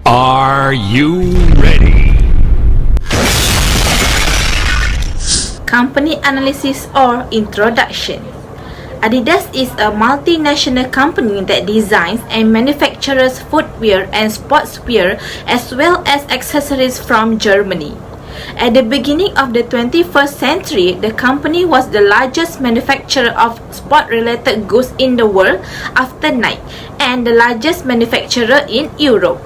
Are you ready? Company analysis or introduction. Adidas is a multinational company that designs and manufactures footwear and sportswear as well as accessories from Germany. At the beginning of the 21st century, the company was the largest manufacturer of sport-related goods in the world after Nike and the largest manufacturer in Europe.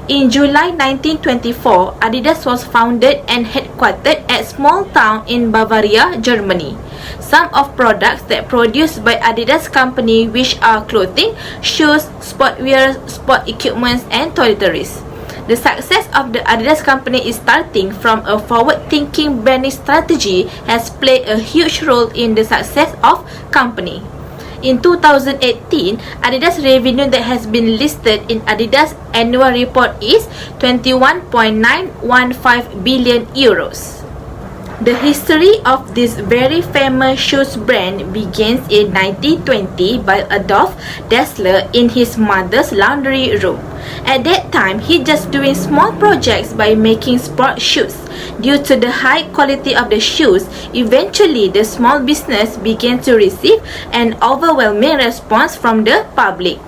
In July 1924, Adidas was founded and headquartered at a small town in Bavaria, Germany. Some of products that produced by Adidas company, which are clothing, shoes, sportwear, sport equipment, and toiletries. The success of the Adidas company is starting from a forward-thinking branding strategy has played a huge role in the success of company. In 2018, Adidas revenue that has been listed in Adidas annual report is 21.915 billion euros. The history of this very famous shoes brand begins in 1920 by Adolf Dassler in his mother's laundry room. At that time, he just doing small projects by making sport shoes. Due to the high quality of the shoes, eventually the small business began to receive an overwhelming response from the public.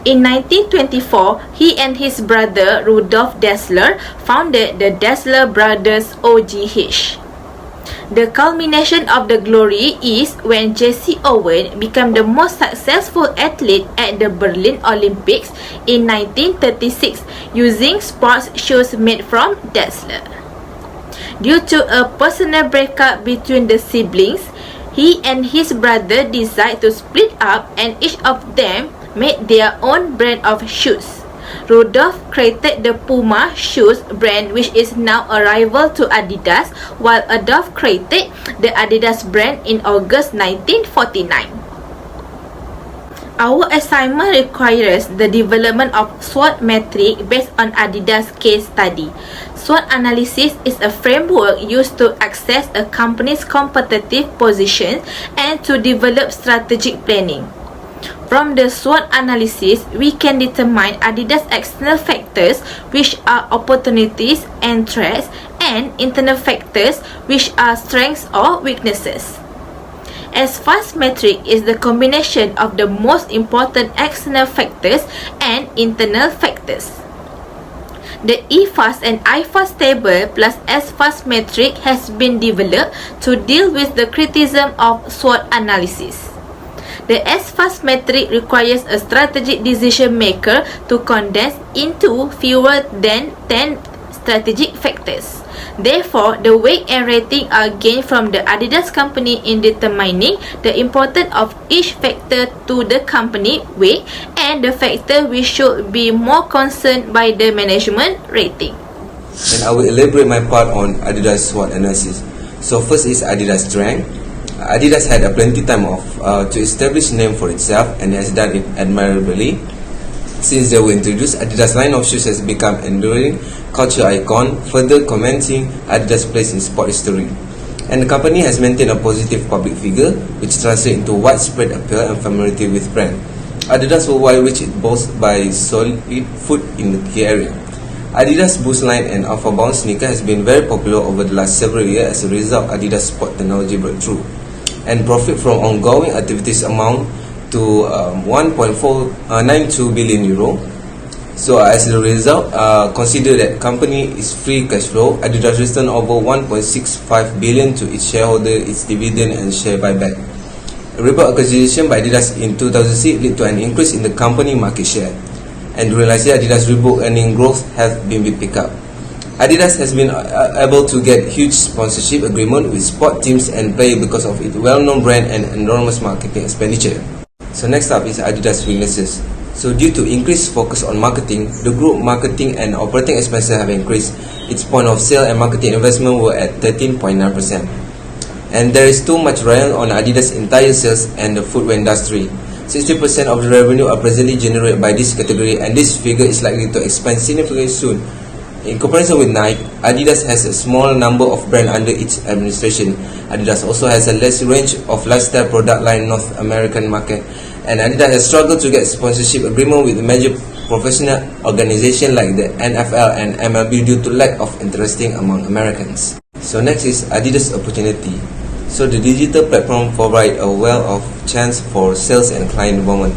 In 1924, he and his brother Rudolf Dassler founded the Dassler Brothers OGH. The culmination of the glory is when Jesse Owens became the most successful athlete at the Berlin Olympics in 1936 using sports shoes made from Dassler. Due to a personal breakup between the siblings, he and his brother decided to split up and each of them made their own brand of shoes. Rudolf created the Puma shoes brand, which is now a rival to Adidas, while Adolf created the Adidas brand in August 1949. Our assignment requires the development of SWOT metric based on Adidas case study. SWOT analysis is a framework used to assess a company's competitive position and to develop strategic planning. From the SWOT analysis, we can determine Adidas external factors, which are opportunities and threats, and internal factors, which are strengths or weaknesses. S-fast metric is the combination of the most important external factors and internal factors. The E-fast and I-fast table plus S-fast metric has been developed to deal with the criticism of SWOT analysis. The S-fast metric requires a strategic decision maker to condense into fewer than 10 strategic factors. Therefore, the weight and rating are gained from the Adidas company in determining the importance of each factor to the company weight and the factor which should be more concerned by the management rating. And I will elaborate my part on Adidas SWOT analysis. So first is Adidas strength. Adidas had a plenty time to establish a name for itself and has done it admirably. Since they were introduced, Adidas line of shoes has become an enduring culture icon, further commenting Adidas' place in sport history. And the company has maintained a positive public figure, which translates into widespread appeal and familiarity with brand. Adidas worldwide, which it boasts by solid foot in the key area. Adidas Boost line and Alpha Bound sneaker has been very popular over the last several years as a result of Adidas sport technology breakthrough. And profit from ongoing activities amount to 1.492 billion euro. So as a result, consider that company is free cash flow. Adidas returned over 1.65 billion to its shareholder, its dividend and share buyback. A Reebok acquisition by Adidas in 2006 led to an increase in the company market share. And during last year, Adidas Reebok earning growth has been picked up. Adidas has been able to get huge sponsorship agreement with sport teams and players because of its well-known brand and enormous marketing expenditure. So next up is Adidas weaknesses. So due to increased focus on marketing, the group marketing and operating expenses have increased. Its point of sale and marketing investment were at 13.9%. And there is too much reliance on Adidas' entire sales and the footwear industry. 60% of the revenue are presently generated by this category, and this figure is likely to expand significantly soon. In comparison with Nike, Adidas has a small number of brands under its administration. Adidas also has a less range of lifestyle product line in North American market, and Adidas has struggled to get sponsorship agreement with major professional organizations like the NFL and MLB due to lack of interest among Americans. So next is Adidas opportunity. So the digital platform provide a wealth of chance for sales and client involvement.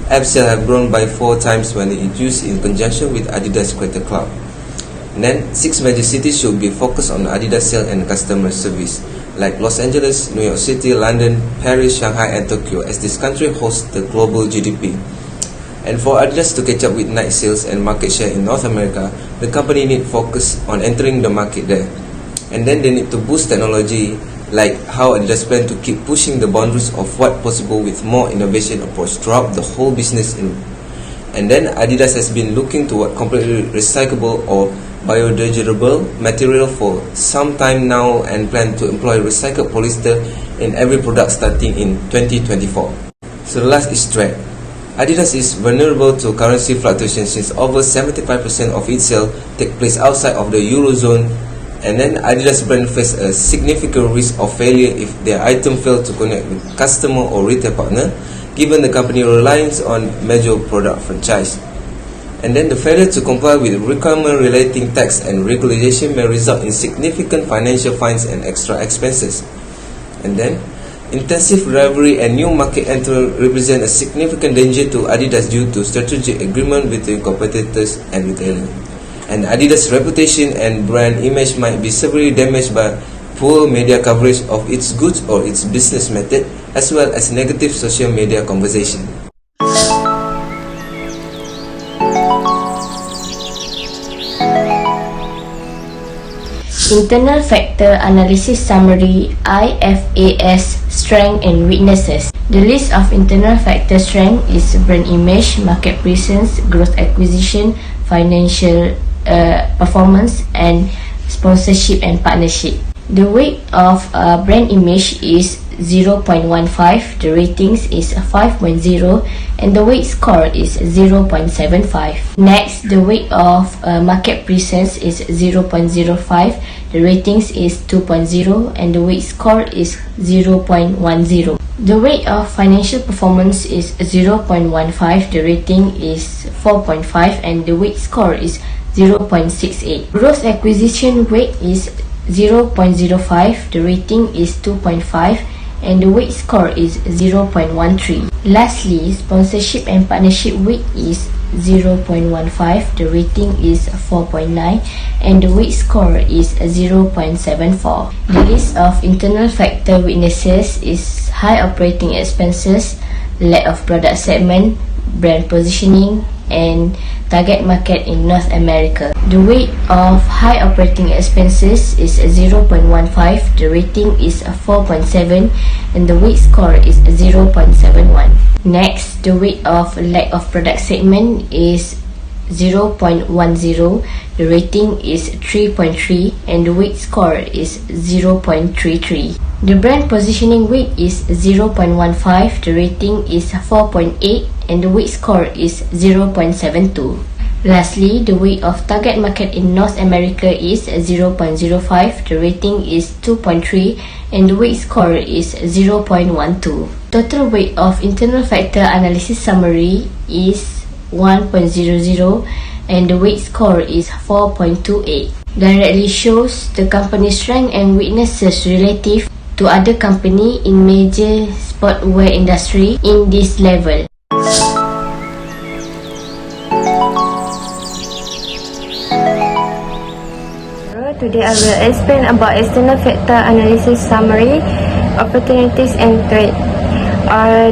App sales have grown by 4 times when it is used in conjunction with Adidas Creator Club. And then 6 major cities should be focused on Adidas sales and customer service, like Los Angeles, New York City, London, Paris, Shanghai, and Tokyo, as this country hosts the global GDP. And for Adidas to catch up with Nike sales and market share in North America, the company need focus on entering the market there. And then they need to boost technology, like how Adidas plan to keep pushing the boundaries of what possible with more innovation approach throughout the whole business. And then Adidas has been looking toward completely recyclable or biodegradable material for some time now and plan to employ recycled polyester in every product starting in 2024. So the last is trade. Adidas is vulnerable to currency fluctuations since over 75% of its sales take place outside of the Eurozone, and then Adidas brand face a significant risk of failure if their item fail to connect with customer or retail partner, given the company reliance on major product franchise. And then the failure to comply with requirement relating tax and regulation may result in significant financial fines and extra expenses. And then intensive rivalry and new market entry represent a significant danger to Adidas due to strategic agreement between competitors and retailers. And Adidas' reputation and brand image might be severely damaged by poor media coverage of its goods or its business method, as well as negative social media conversation. Internal Factor Analysis Summary IFAS Strength and Weaknesses. The list of internal factor strength is brand image, market presence, growth acquisition, financial performance, and sponsorship and partnership. The weight of brand image is 0.15, the ratings is 5.0, and the weight score is 0.75. Next, the weight of market presence is 0.05, the ratings is 2.0, and the weight score is 0.10. The weight of financial performance is 0.15, the rating is 4.5, and the weight score is 0.68. Gross acquisition weight is 0.05, the rating is 2.5, and the weight score is 0.13. Lastly, sponsorship and partnership weight is 0.15, the rating is 4.9, and the weight score is 0.74. The list of internal factor weaknesses is high operating expenses, lack of product segment, brand positioning, and target market in North America. The weight of high operating expenses is 0.15, the rating is 4.7, and the weight score is 0.71. Next, the weight of lack of product segment is 0.10, the rating is 3.3, and the weight score is 0.33. The brand positioning weight is 0.15, the rating is 4.8, and the weight score is 0.72. Lastly, the weight of target market in North America is 0.05, the rating is 2.3, and the weight score is 0.12. Total weight of internal factor analysis summary is 1.00, and the weight score is 4.28. Directly shows the company's strength and weaknesses relative to other company in major sportswear industry in this level. Today I will explain about external factor analysis summary, opportunities and threat.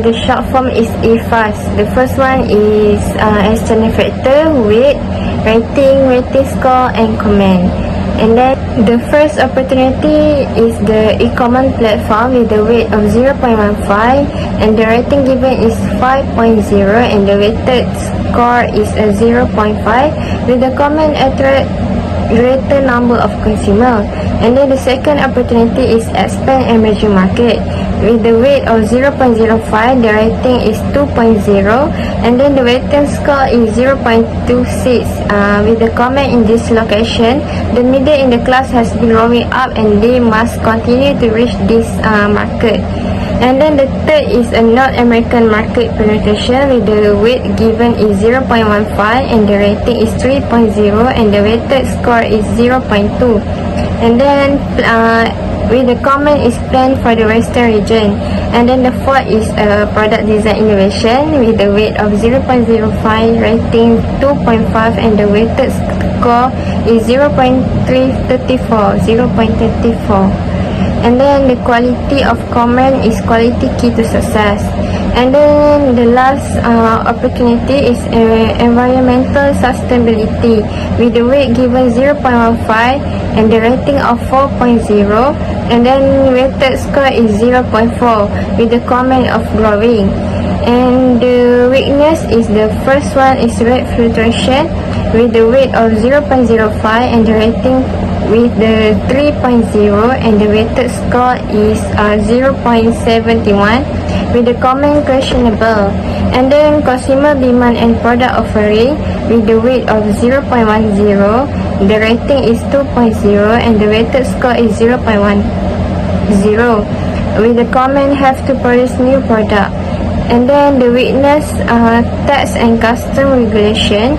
The short form is EFAS. The first one is external factor, weight, rating score and comment. And then the first opportunity is the e-commerce platform with the weight of 0.15 and the rating given is 5.0 and the weighted score is a 0.5 with the common accurate greater number of consumers. And then the second opportunity is expand emerging market with the weight of 0.05, the rating is 2.0 and then the weighted score is 0.26 with the comment in this location, the middle in the class has been growing up and they must continue to reach this market. And then the third is a North American market penetration with the weight given is 0.15 and the rating is 3.0 and the weighted score is 0.2. And then with the comment is planned for the western region. And then the fourth is a product design innovation with the weight of 0.05, rating 2.5 and the weighted score is 0.34. And then the quality of comment is quality key to success. And then the last opportunity is environmental sustainability with the weight given 0.15 and the rating of 4.0 and then weighted score is 0.4 with the comment of growing. And the weakness is the first one is weight fluctuation with the weight of 0.05 and the rating with the 3.0 and the weighted score is 0.71 with the comment questionable. And then consumer demand and product offering with the weight of 0.10, the rating is 2.0 and the weighted score is 0.10 with the comment have to produce new product. And then the weakness, tax and custom regulation.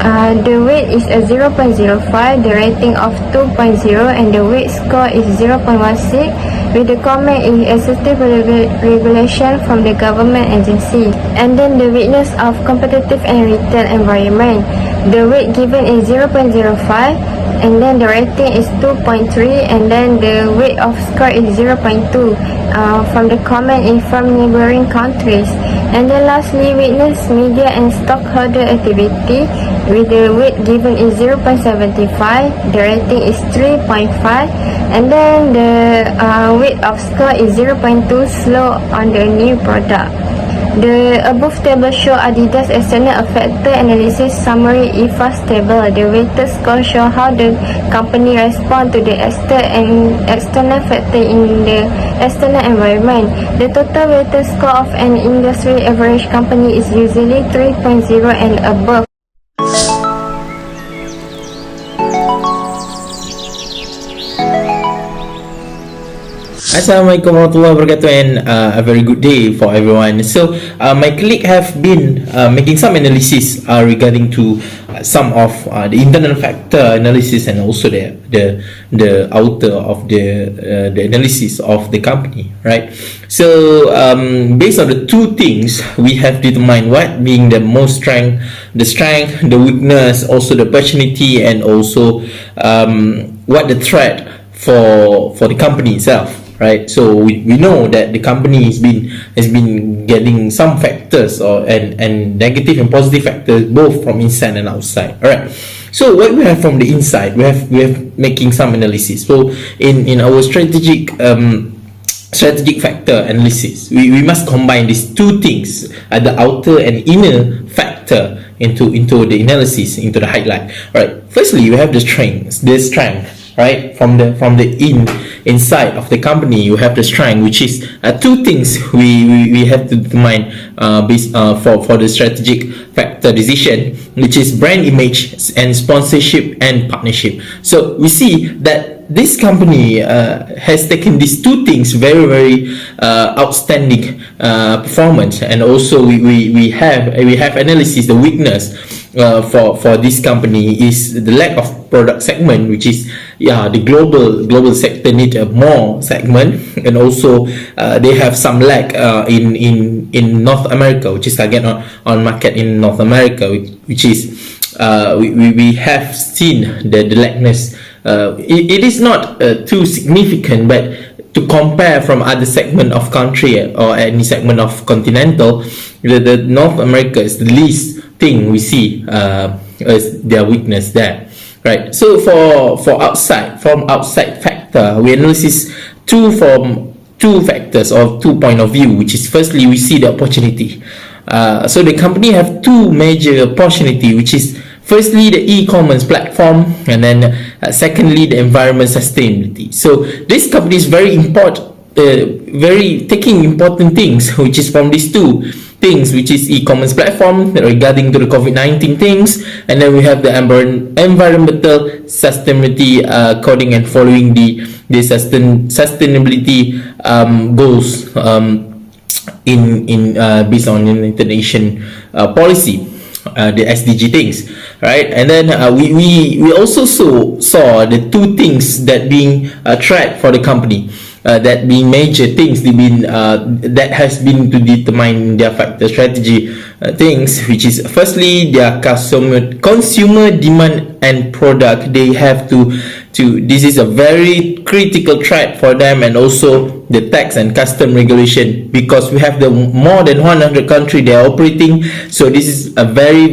The weight is a 0.05, the rating of 2.0 and the weight score is 0.16 with the comment is excessive regulation from the government agency. And then the weakness of competitive and retail environment. The weight given is 0.05 and then the rating is 2.3 and then the weight of score is 0.2 from the comment in from neighboring countries. And then lastly, witness media and stockholder activity with the weight given is 0.75, the rating is 3.5 and then the weight of score is 0.2, slow on the new product. The above table show Adidas external factor analysis summary IFAS table. The weighted score show how the company respond to the external factor in the external environment. The total weighted score of an industry average company is usually 3.0 and above. Assalamualaikum warahmatullahi wabarakatuh and a very good day for everyone. So my colleague have been making some analysis regarding to some of the internal factor analysis and also the outer of the analysis of the company, right? So based on the two things, we have determined what being the most strength, the weakness, also the opportunity, and also what the threat for the company itself. Right, so we know that the company has been getting some factors and negative and positive factors both from inside and outside. All right. So what we have from the inside, we have making some analysis. So in our strategic factor analysis, we must combine these two things, the outer and inner factor into the analysis, into the highlight. All right. Firstly, we have the strength. Right, from the inside of the company, you have the strength, which is two things we have to determine for the strategic factor decision, which is brand image and sponsorship and partnership. So we see that this company has taken these two things very outstanding performance, and also we have analysis. The weakness for this company is the lack of product segment, which is the global sector need more segment, and also they have some lack in North America, which is target on market in North America, which is we have seen the lackness. It is not too significant, but to compare from other segment of country or any segment of continental, the North America is the least thing we see as their weakness there. right? So for outside factor, we analysis two factors or 2 point of view, which is firstly we see the opportunity. So the company have two major opportunity, which is firstly the e-commerce platform, and then secondly the environment sustainability. So this company is very very taking important things, which is from these two things, which is e-commerce platform regarding to the COVID-19 things, and then we have the environmental sustainability according and following the sustainability goals in based on United Nations policy, the SDG things, right? And then we also saw the two things that being tracked for the company, that being major things that has been to determine their factor strategy things, which is firstly their consumer demand and product. They have to this is a very critical track for them, and also the tax and custom regulation, because we have the more than 100 country they are operating. So this is a very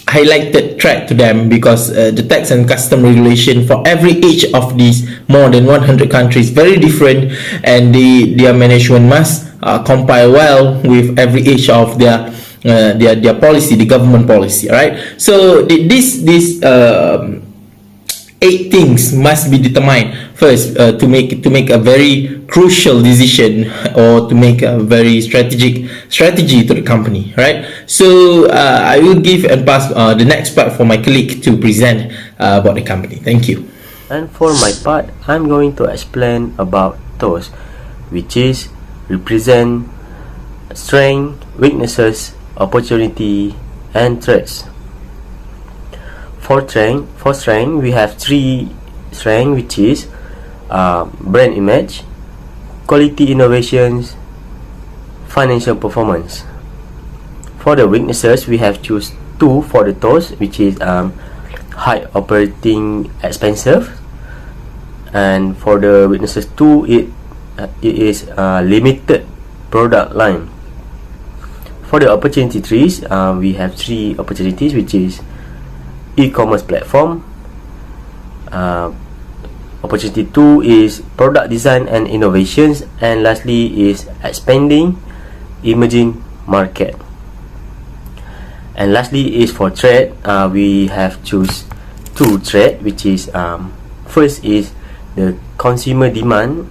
highlighted track to them, because the tax and custom regulation for every each of these more than 100 countries very different, and their management must compile well with every each of their policy, the government policy, right? So this 8 things must be determined first to make a very crucial decision, or to make a very strategy to the company, right? So I will give and pass the next part for my colleague to present about the company. Thank you. And for my part, I'm going to explain about those, which is represent strength, weaknesses, opportunity, and threats. For strength, we have 3 strengths, which is brand image, quality innovations, financial performance. For the weaknesses, we have choose 2 for the those, which is high operating expenses, and for the weaknesses 2, it is limited product line. For the opportunity 3s, we have 3 opportunities, which is e-commerce platform. Opportunity 2 is product design and innovations, and lastly is expanding emerging market. And lastly is for threat. We have choose 2 threat, which is first is the consumer demand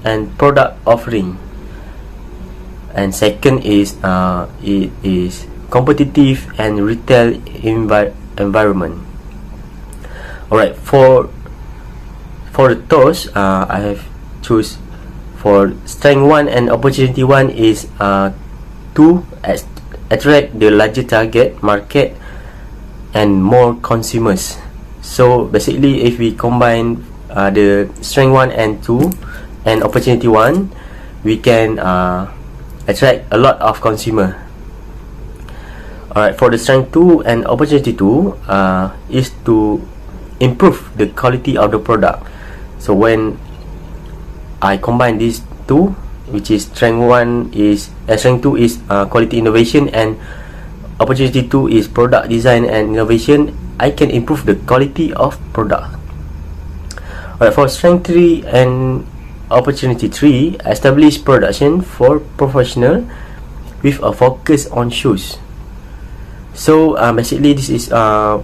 and product offering, and second is it is competitive and retail environment. Alright, for those, I have choose for strength 1 and opportunity 1 is to attract the larger target market and more consumers. So basically, if we combine the strength 1 and 2 and opportunity 1, we can attract a lot of consumer. Alright, for the strength 2 and opportunity 2 is to improve the quality of the product. So when I combine these 2, which is strength 2 is quality innovation, and opportunity 2 is product design and innovation, I can improve the quality of product. Alright, for strength 3 and opportunity 3, establish production for professional with a focus on shoes. So basically, this is the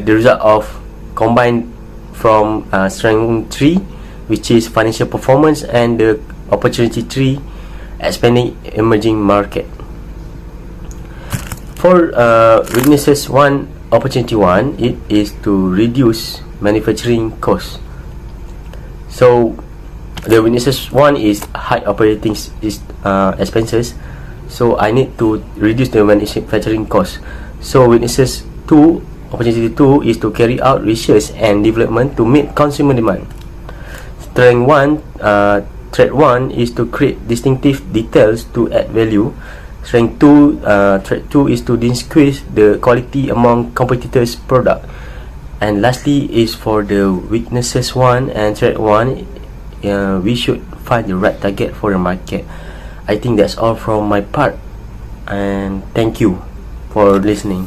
result of combined from strength 3, which is financial performance, and the opportunity 3, expanding emerging market. For weaknesses 1, opportunity 1, it is to reduce manufacturing costs. So the weaknesses 1 is high operating expenses, so I need to reduce the manufacturing cost. So weaknesses 2, opportunity 2 is to carry out research and development to meet consumer demand. Strength 1, threat 1 is to create distinctive details to add value. Strength 2, threat 2 is to distinguish the quality among competitors' product. And lastly is for the weaknesses 1 and threat 1, we should find the right target for the market. I think that's all from my part, and thank you for listening.